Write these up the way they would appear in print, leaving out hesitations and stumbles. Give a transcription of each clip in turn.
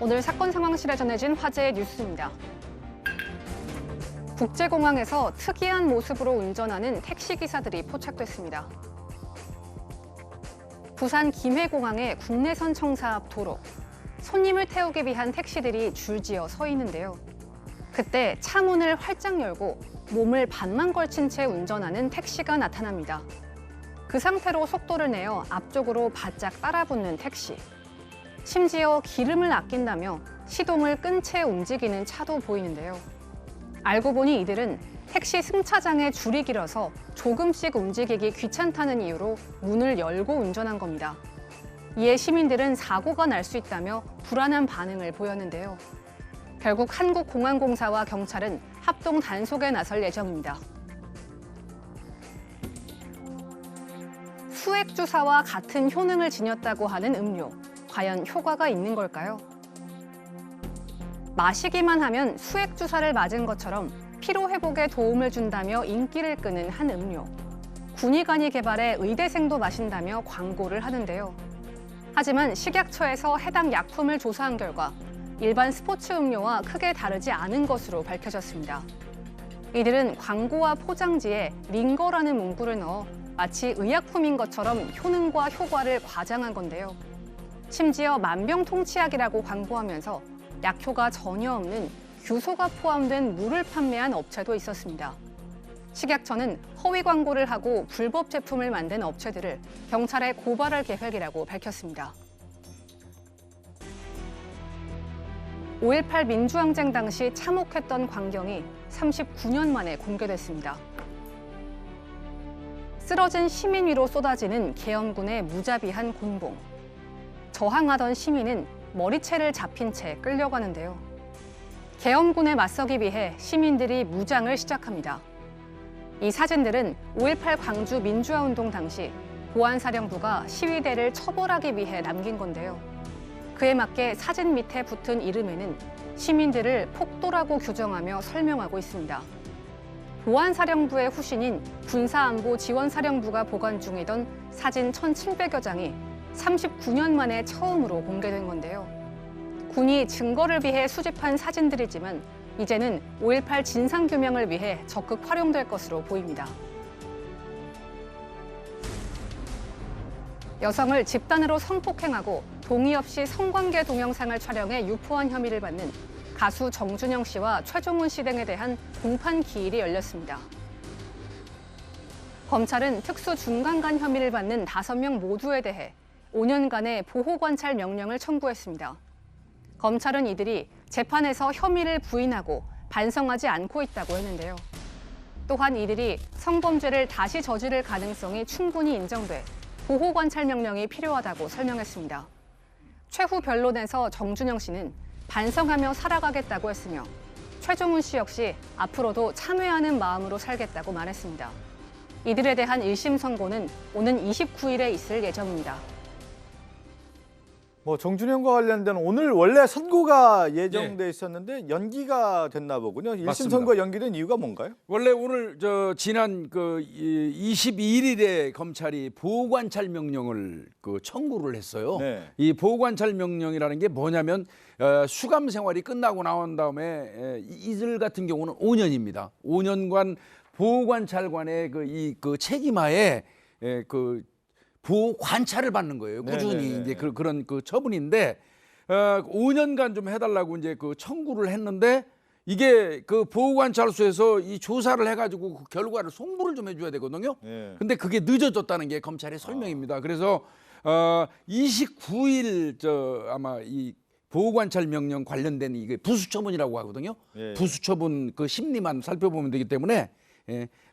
오늘 사건 상황실에 전해진 화제의 뉴스입니다. 국제공항에서 특이한 모습으로 운전하는 택시기사들이 포착됐습니다. 부산 김해공항의 국내선 청사 앞 도로. 손님을 태우기 위한 택시들이 줄지어 서 있는데요. 그때 차 문을 활짝 열고 몸을 반만 걸친 채 운전하는 택시가 나타납니다. 그 상태로 속도를 내어 앞쪽으로 바짝 따라붙는 택시. 심지어 기름을 아낀다며 시동을 끈 채 움직이는 차도 보이는데요. 알고 보니 이들은 택시 승차장에 줄이 길어서 조금씩 움직이기 귀찮다는 이유로 문을 열고 운전한 겁니다. 이에 시민들은 사고가 날 수 있다며 불안한 반응을 보였는데요. 결국 한국공항공사와 경찰은 합동 단속에 나설 예정입니다. 수액주사와 같은 효능을 지녔다고 하는 음료. 과연 효과가 있는 걸까요? 마시기만 하면 수액주사를 맞은 것처럼 피로회복에 도움을 준다며 인기를 끄는 한 음료. 군의관이 개발해 의대생도 마신다며 광고를 하는데요. 하지만 식약처에서 해당 약품을 조사한 결과 일반 스포츠 음료와 크게 다르지 않은 것으로 밝혀졌습니다. 이들은 광고와 포장지에 링거라는 문구를 넣어 마치 의약품인 것처럼 효능과 효과를 과장한 건데요. 심지어 만병통치약이라고 광고하면서 약효가 전혀 없는 규소가 포함된 물을 판매한 업체도 있었습니다. 식약처는 허위 광고를 하고 불법 제품을 만든 업체들을 경찰에 고발할 계획이라고 밝혔습니다. 5.18 민주항쟁 당시 참혹했던 광경이 39년 만에 공개됐습니다. 쓰러진 시민 위로 쏟아지는 계엄군의 무자비한 공봉. 저항하던 시민은 머리채를 잡힌 채 끌려가는데요. 계엄군에 맞서기 위해 시민들이 무장을 시작합니다. 이 사진들은 5.18 광주 민주화운동 당시 보안사령부가 시위대를 처벌하기 위해 남긴 건데요. 그에 맞게 사진 밑에 붙은 이름에는 시민들을 폭도라고 규정하며 설명하고 있습니다. 보안사령부의 후신인 군사안보지원사령부가 보관 중이던 사진 1,700여 장이 39년 만에 처음으로 공개된 건데요. 군이 증거를 위해 수집한 사진들이지만 이제는 5.18 진상규명을 위해 적극 활용될 것으로 보입니다. 여성을 집단으로 성폭행하고 동의 없이 성관계 동영상을 촬영해 유포한 혐의를 받는 가수 정준영 씨와 최종훈 씨 등에 대한 공판 기일이 열렸습니다. 검찰은 특수 중간간 혐의를 받는 5명 모두에 대해 5년간의 보호관찰 명령을 청구했습니다. 검찰은 이들이 재판에서 혐의를 부인하고 반성하지 않고 있다고 했는데요. 또한 이들이 성범죄를 다시 저지를 가능성이 충분히 인정돼 보호관찰 명령이 필요하다고 설명했습니다. 최후 변론에서 정준영 씨는 반성하며 살아가겠다고 했으며 최종훈 씨 역시 앞으로도 참회하는 마음으로 살겠다고 말했습니다. 이들에 대한 1심 선고는 오는 29일에 있을 예정입니다. 정준영과 관련된 오늘 원래 선고가 예정돼 있었는데 연기가 됐나 보군요. 1심 선고가 연기된 이유가 뭔가요? 원래 오늘 지난 22일에 검찰이 보호관찰 명령을 청구를 했어요. 네. 이 보호관찰 명령이라는 게 뭐냐면 수감 생활이 끝나고 나온 다음에 이들 같은 경우는 5년입니다. 5년간 보호관찰관의 그 책임하에 보호 관찰을 받는 거예요. 꾸준히 네네네. 이제 그런 처분인데 5년간 좀 해달라고 이제 청구를 했는데 이게 보호 관찰소에서 이 조사를 해가지고 그 결과를 송부를 좀 해줘야 되거든요. 네. 근데 그게 늦어졌다는 게 검찰의 설명입니다. 그래서 29일 아마 이 보호 관찰 명령 관련된 이게 부수처분이라고 하거든요. 네. 부수처분 심리만 살펴보면 되기 때문에.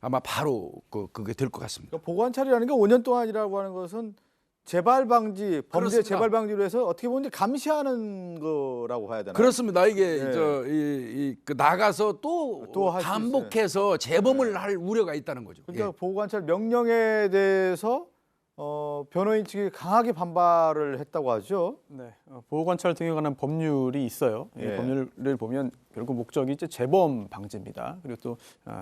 아마 바로 그게 될 것 같습니다. 그러니까 보관찰이라는 게 5년 동안이라고 하는 것은 재발 방지, 범죄 그렇습니다. 재발 방지로 해서 어떻게 보면 감시하는 거라고 봐야 되나요? 그렇습니다. 이게 네. 나가서 또 할수 반복해서 재범을 할 우려가 있다는 거죠. 그러니까 보관찰 명령에 대해서 변호인 측이 강하게 반발을 했다고 하죠. 네, 보호관찰 등에 관한 법률이 있어요. 이 예. 법률을 보면 결국 목적이 이제 재범 방지입니다. 그리고 또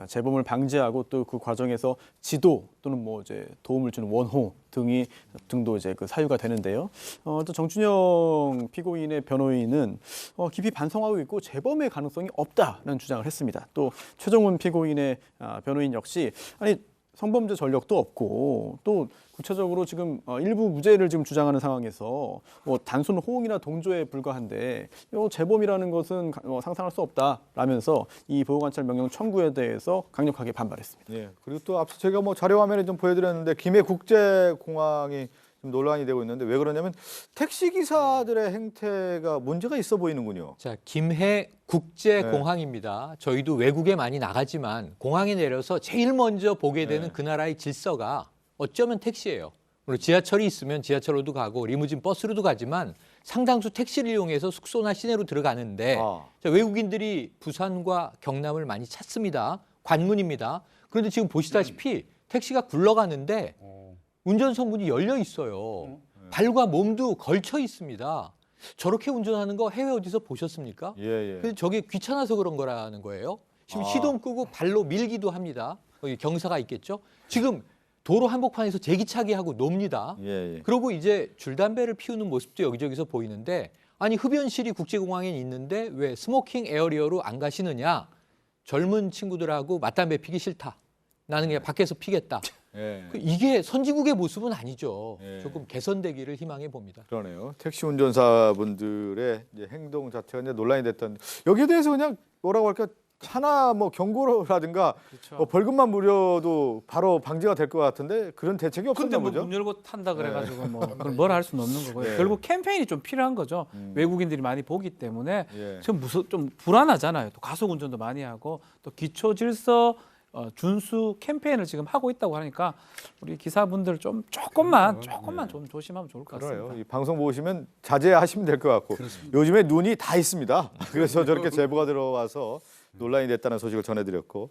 재범을 방지하고 또 그 과정에서 지도 또는 뭐 이제 도움을 주는 원호 등도 이제 그 사유가 되는데요. 또 정준영 피고인의 변호인은 깊이 반성하고 있고 재범의 가능성이 없다는 주장을 했습니다. 또 최정훈 피고인의 변호인 역시 아니 성범죄 전력도 없고 또 구체적으로 지금 일부 무죄를 지금 주장하는 상황에서 뭐 단순 호응이나 동조에 불과한데 재범이라는 것은 상상할 수 없다라면서 이 보호관찰 명령 청구에 대해서 강력하게 반발했습니다. 예. 그리고 또 앞서 제가 뭐 자료 화면에 좀 보여드렸는데 김해 국제공항이 좀 논란이 되고 있는데 왜 그러냐면 택시 기사들의 행태가 문제가 있어 보이는군요. 자, 김해 국제공항입니다. 저희도 외국에 많이 나가지만 공항에 내려서 제일 먼저 보게 되는 그 나라의 질서가 어쩌면 택시예요. 물론 지하철이 있으면 지하철로도 가고 리무진 버스로도 가지만 상당수 택시를 이용해서 숙소나 시내로 들어가는데 자, 외국인들이 부산과 경남을 많이 찾습니다. 관문입니다. 그런데 지금 보시다시피 택시가 굴러가는데 운전석 문이 열려 있어요. 발과 몸도 걸쳐 있습니다. 저렇게 운전하는 거 해외 어디서 보셨습니까? 예. 근데 저게 귀찮아서 그런 거라는 거예요. 지금 시동 끄고 발로 밀기도 합니다. 여기 경사가 있겠죠. 지금 도로 한복판에서 제기차기 하고 놉니다. 예. 그리고 이제 줄담배를 피우는 모습도 여기저기서 보이는데 아니 흡연실이 국제공항에 있는데 왜 스모킹 에어리어로 안 가시느냐. 젊은 친구들하고 맞담배 피기 싫다. 나는 그냥 밖에서 피겠다. 예. 이게 선진국의 모습은 아니죠. 예. 조금 개선되기를 희망해 봅니다. 그러네요. 택시 운전사분들의 이제 행동 자체가 이제 논란이 됐던 여기에 대해서 그냥 뭐라고 할까 하나 뭐 경고라든가 뭐 벌금만 물려도 바로 방지가 될 것 같은데 그런 대책이 없었나 근데 뭐 보죠. 문 열고 탄다 그래가지고 뭐 그걸 뭘 할 수는 없는 거고요. 네. 결국 캠페인이 좀 필요한 거죠. 외국인들이 많이 보기 때문에 예. 지금 좀 불안하잖아요. 또 가속 운전도 많이 하고 또 기초 질서 준수 캠페인을 지금 하고 있다고 하니까 우리 기사분들 좀 조금만 좀 조심하면 좋을 것 같습니다. 그래요. 이 방송 보시면 자제하시면 될 것 같고 요즘에 눈이 다 있습니다. 그래서 저렇게 제보가 들어와서 논란이 됐다는 소식을 전해드렸고